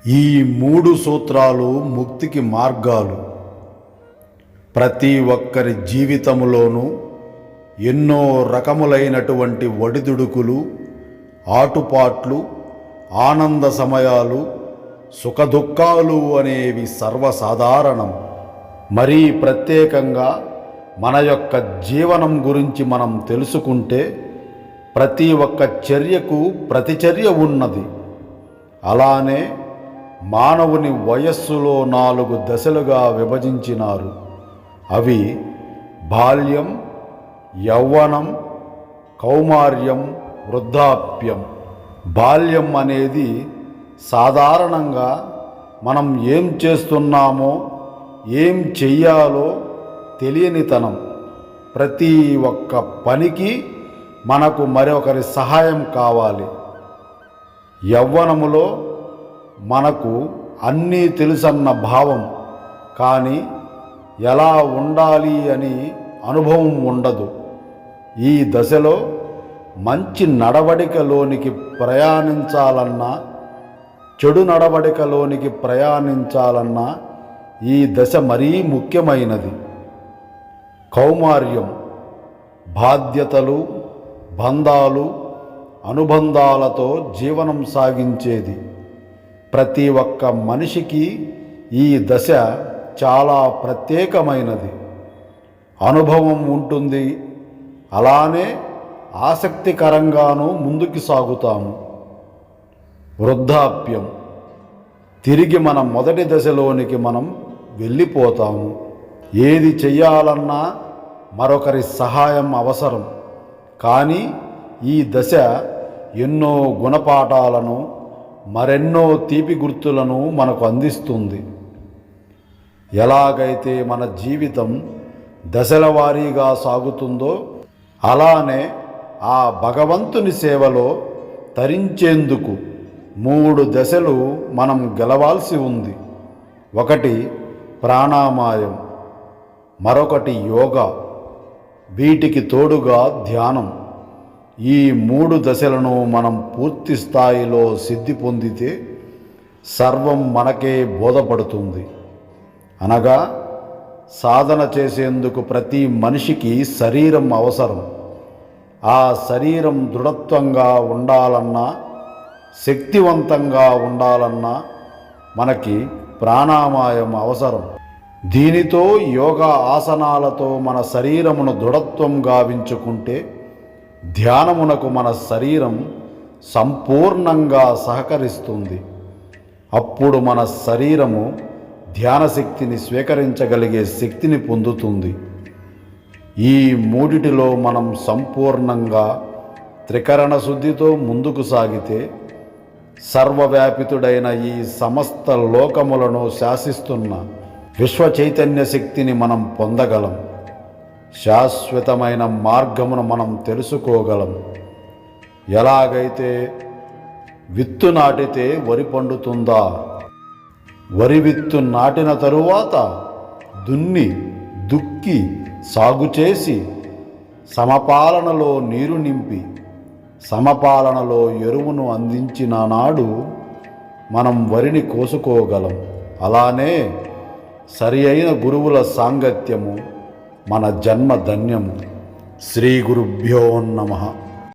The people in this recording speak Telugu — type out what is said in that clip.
ఈ మూడు సూత్రాలు ముక్తికి మార్గాలు. ప్రతి ఒక్కరి జీవితంలోనూ ఎన్నో రకములైనటువంటి ఒడిదుడుకులు, ఆటుపాట్లు, ఆనంద సమయాలు, సుఖదుఖాలు అనేవి సర్వసాధారణం. మరీ ప్రత్యేకంగా మన యొక్క జీవనం గురించి మనం తెలుసుకుంటే ప్రతి ఒక్క చర్యకు ప్రతిచర్య ఉన్నది. అలానే మానవుని వయస్సులో 4 దశలుగా విభజించినారు. అవి బాల్యం, యవ్వనం, కౌమార్యం, వృద్ధాప్యం. బాల్యం అనేది సాధారణంగా మనం ఏం చేస్తున్నామో, ఏం చెయ్యాలో తెలియనితనం. ప్రతి ఒక్క పనికి మనకు మరొకరి సహాయం కావాలి. యవ్వనములో మనకు అన్నీ తెలుసన్న భావం, కానీ ఎలా ఉండాలి అని అనుభవం ఉండదు. ఈ దశలో మంచి నడవడికలోనికి ప్రయాణించాలన్నా, చెడు నడవడికలోనికి ప్రయాణించాలన్నా ఈ దశ మరీ ముఖ్యమైనది. కౌమార్యం బాధ్యతలు, బంధాలు, అనుబంధాలతో జీవనం సాగించేది. ప్రతి ఒక్క మనిషికి ఈ దశ చాలా ప్రత్యేకమైనది. అనుభవం ఉంటుంది, అలానే ఆసక్తికరంగానూ ముందుకు సాగుతాము. వృద్ధాప్యం తిరిగి మన మొదటి దశలోనికి మనం వెళ్ళిపోతాము. ఏది చెయ్యాలన్నా మరొకరి సహాయం అవసరం. కానీ ఈ దశ ఎన్నో గుణపాఠాలను, మరెన్నో తీపి గుర్తులను మనకు అందిస్తుంది. ఎలాగైతే మన జీవితం దశల వారీగా సాగుతుందో, అలానే ఆ భగవంతుని సేవలో తరించేందుకు 3 దశలు మనం గెలవాల్సి ఉంది. ఒకటి ప్రాణాయామం, మరొకటి యోగా, వీటికి తోడుగా ధ్యానం. ఈ 3 దశలను మనం పూర్తి స్థాయిలో సిద్ధి పొందితే సర్వం మనకే బోధపడుతుంది. అనగా సాధన చేసేందుకు ప్రతి మనిషికి శరీరం అవసరం. ఆ శరీరం దృఢత్వంగా ఉండాలన్నా, శక్తివంతంగా ఉండాలన్నా మనకి ప్రాణాయామం అవసరం. దీనితో యోగా ఆసనాలతో మన శరీరమును దృఢత్వం గావించుకుంటే ధ్యానమునకు మన శరీరం సంపూర్ణంగా సహకరిస్తుంది. అప్పుడు మన శరీరము ధ్యాన శక్తిని స్వీకరించగలిగే శక్తిని పొందుతుంది. ఈ మూడిటిలో మనం సంపూర్ణంగా త్రికరణ శుద్ధితో ముందుకు సాగితే సర్వవ్యాపితుడైన ఈ సమస్త లోకములను శాసిస్తున్న విశ్వ చైతన్య శక్తిని మనం పొందగలం. శాశ్వతమైన మార్గమును మనం తెలుసుకోగలం. ఎలాగైతే విత్తు నాటితే వరి పండుతుందా? వరి విత్తు నాటిన తరువాత దున్ని, దుక్కి, సాగు చేసి, సమపాలనలో నీరు నింపి, సమపాలనలో ఎరువును అందించిన నాడు మనం వరిని కోసుకోగలం. అలానే సరి అయిన గురువుల సాంగత్యము మన జన్మ ధన్యము. శ్రీ గురుభ్యో నమః.